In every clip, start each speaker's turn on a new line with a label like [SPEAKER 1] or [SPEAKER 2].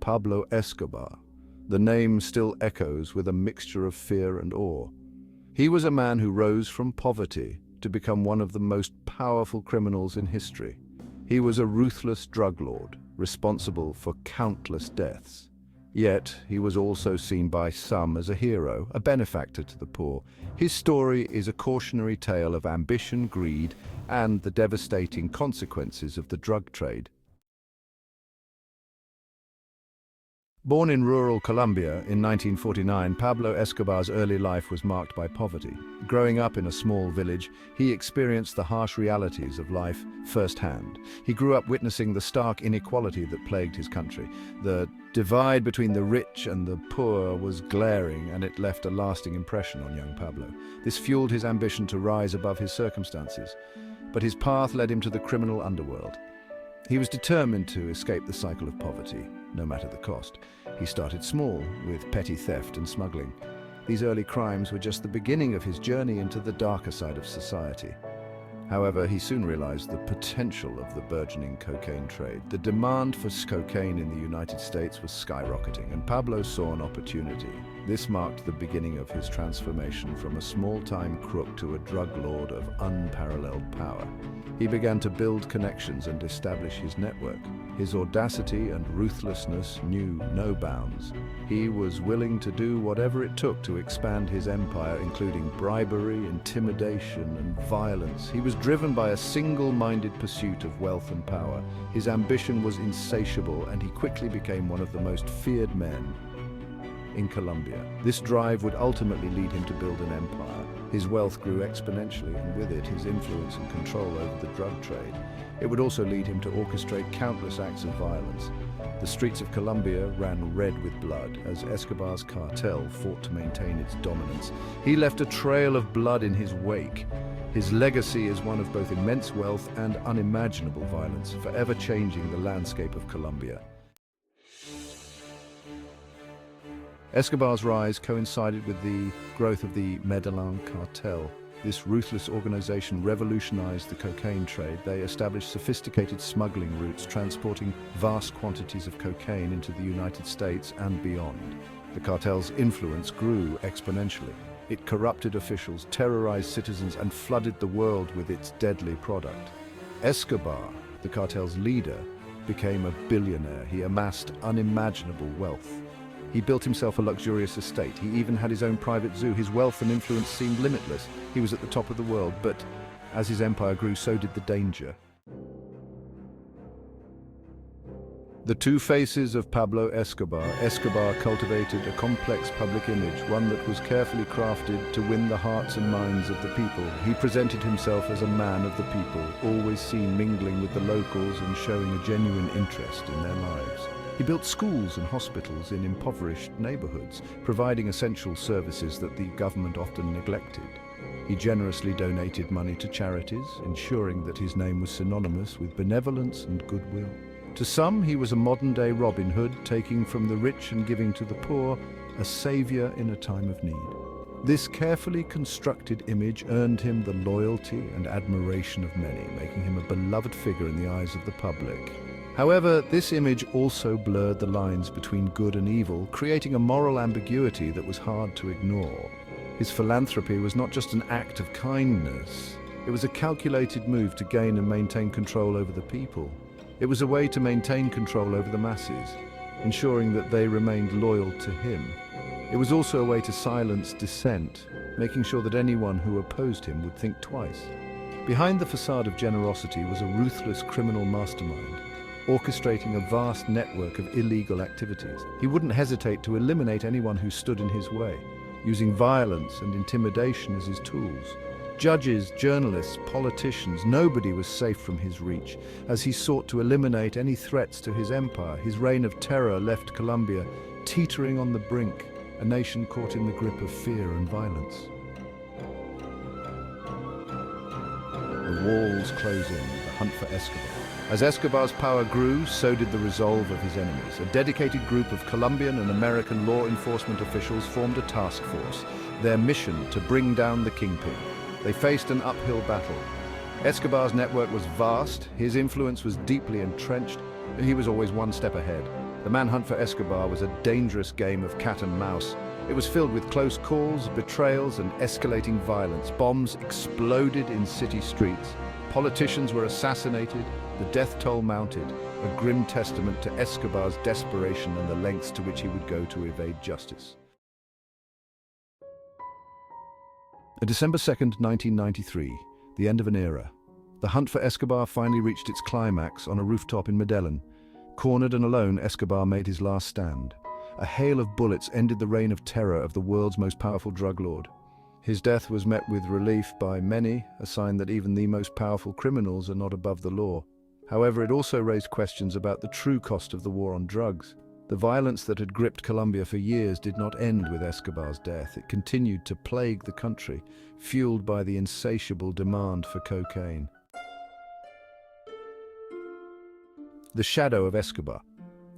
[SPEAKER 1] Pablo Escobar. The name still echoes with a mixture of fear and awe. He was a man who rose from poverty to become one of the most powerful criminals in history. He was a ruthless drug lord, responsible for countless deaths. Yet, he was also seen by some as a hero, a benefactor to the poor. His story is a cautionary tale of ambition, greed, and the devastating consequences of the drug trade. Born in rural Colombia in 1949, Pablo Escobar's early life was marked by poverty. Growing up in a small village, he experienced the harsh realities of life firsthand. He grew up witnessing the stark inequality that plagued his country. The divide between the rich and the poor was glaring, and it left a lasting impression on young Pablo. This fueled his ambition to rise above his circumstances, but his path led him to the criminal underworld. He was determined to escape the cycle of poverty, no matter the cost. He started small, with petty theft and smuggling. These early crimes were just the beginning of his journey into the darker side of society. However, he soon realized the potential of the burgeoning cocaine trade. The demand for cocaine in the United States was skyrocketing, and Pablo saw an opportunity. This marked the beginning of his transformation from a small-time crook to a drug lord of unparalleled power. He began to build connections and establish his network. His audacity and ruthlessness knew no bounds. He was willing to do whatever it took to expand his empire, including bribery, intimidation, and violence. He was driven by a single-minded pursuit of wealth and power. His ambition was insatiable, and he quickly became one of the most feared men in Colombia. This drive would ultimately lead him to build an empire. His wealth grew exponentially, and with it, his influence and control over the drug trade. It would also lead him to orchestrate countless acts of violence. The streets of Colombia ran red with blood as Escobar's cartel fought to maintain its dominance. He left a trail of blood in his wake. His legacy is one of both immense wealth and unimaginable violence, forever changing the landscape of Colombia. Escobar's rise coincided with the growth of the Medellín Cartel. This ruthless organization revolutionized the cocaine trade. They established sophisticated smuggling routes, transporting vast quantities of cocaine into the United States and beyond. The cartel's influence grew exponentially. It corrupted officials, terrorized citizens, and flooded the world with its deadly product. Escobar, the cartel's leader, became a billionaire. He amassed unimaginable wealth. He built himself a luxurious estate. He even had his own private zoo. His wealth and influence seemed limitless. He was at the top of the world, but as his empire grew, so did the danger. The two faces of Pablo Escobar. Escobar cultivated a complex public image, one that was carefully crafted to win the hearts and minds of the people. He presented himself as a man of the people, always seen mingling with the locals and showing a genuine interest in their lives. He built schools and hospitals in impoverished neighborhoods, providing essential services that the government often neglected. He generously donated money to charities, ensuring that his name was synonymous with benevolence and goodwill. To some, he was a modern-day Robin Hood, taking from the rich and giving to the poor, a savior in a time of need. This carefully constructed image earned him the loyalty and admiration of many, making him a beloved figure in the eyes of the public. However, this image also blurred the lines between good and evil, creating a moral ambiguity that was hard to ignore. His philanthropy was not just an act of kindness. It was a calculated move to gain and maintain control over the people. It was a way to maintain control over the masses, ensuring that they remained loyal to him. It was also a way to silence dissent, making sure that anyone who opposed him would think twice. Behind the facade of generosity was a ruthless criminal mastermind, orchestrating a vast network of illegal activities. He wouldn't hesitate to eliminate anyone who stood in his way, using violence and intimidation as his tools. Judges, journalists, politicians, nobody was safe from his reach. As he sought to eliminate any threats to his empire, his reign of terror left Colombia teetering on the brink, a nation caught in the grip of fear and violence. The walls close in, the hunt for Escobar. As Escobar's power grew, so did the resolve of his enemies. A dedicated group of Colombian and American law enforcement officials formed a task force, their mission to bring down the kingpin. They faced an uphill battle. Escobar's network was vast, his influence was deeply entrenched, and he was always one step ahead. The manhunt for Escobar was a dangerous game of cat and mouse. It was filled with close calls, betrayals, and escalating violence. Bombs exploded in city streets. Politicians were assassinated. The death toll mounted, a grim testament to Escobar's desperation and the lengths to which he would go to evade justice. December 2nd, 1993, the end of an era. The hunt for Escobar finally reached its climax on a rooftop in Medellín. Cornered and alone, Escobar made his last stand. A hail of bullets ended the reign of terror of the world's most powerful drug lord. His death was met with relief by many, a sign that even the most powerful criminals are not above the law. However, it also raised questions about the true cost of the war on drugs. The violence that had gripped Colombia for years did not end with Escobar's death. It continued to plague the country, fueled by the insatiable demand for cocaine. The shadow of Escobar.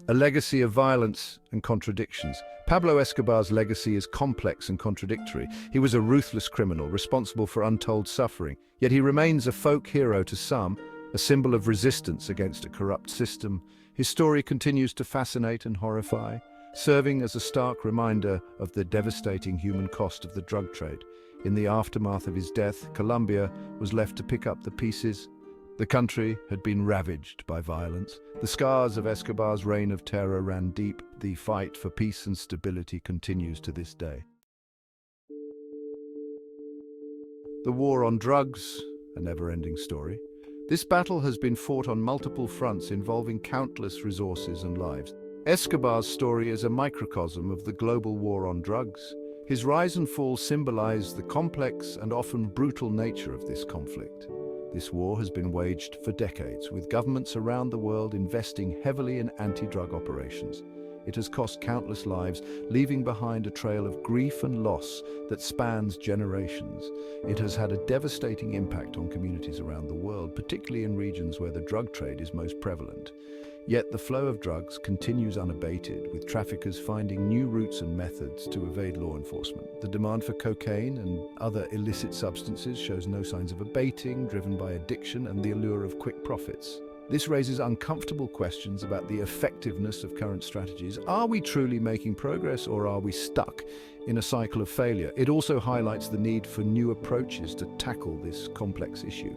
[SPEAKER 1] A legacy of violence and contradictions. Pablo Escobar's legacy is complex and contradictory. He was a ruthless criminal, responsible for untold suffering. Yet he remains a folk hero to some, a symbol of resistance against a corrupt system. His story continues to fascinate and horrify, serving as a stark reminder of the devastating human cost of the drug trade. In the aftermath of his death, Colombia was left to pick up the pieces. The country had been ravaged by violence. The scars of Escobar's reign of terror ran deep. The fight for peace and stability continues to this day. The war on drugs, a never-ending story. This battle has been fought on multiple fronts involving countless resources and lives. Escobar's story is a microcosm of the global war on drugs. His rise and fall symbolize the complex and often brutal nature of this conflict. This war has been waged for decades, with governments around the world investing heavily in anti-drug operations. It has cost countless lives, leaving behind a trail of grief and loss that spans generations. It has had a devastating impact on communities around the world, particularly in regions where the drug trade is most prevalent. Yet the flow of drugs continues unabated, with traffickers finding new routes and methods to evade law enforcement. The demand for cocaine and other illicit substances shows no signs of abating, driven by addiction and the allure of quick profits. This raises uncomfortable questions about the effectiveness of current strategies. Are we truly making progress, or are we stuck in a cycle of failure? It also highlights the need for new approaches to tackle this complex issue.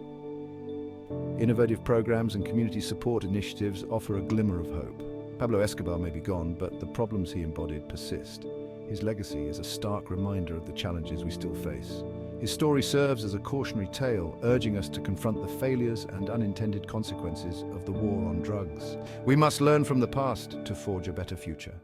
[SPEAKER 1] Innovative programs and community support initiatives offer a glimmer of hope. Pablo Escobar may be gone, but the problems he embodied persist. His legacy is a stark reminder of the challenges we still face. His story serves as a cautionary tale, urging us to confront the failures and unintended consequences of the war on drugs. We must learn from the past to forge a better future.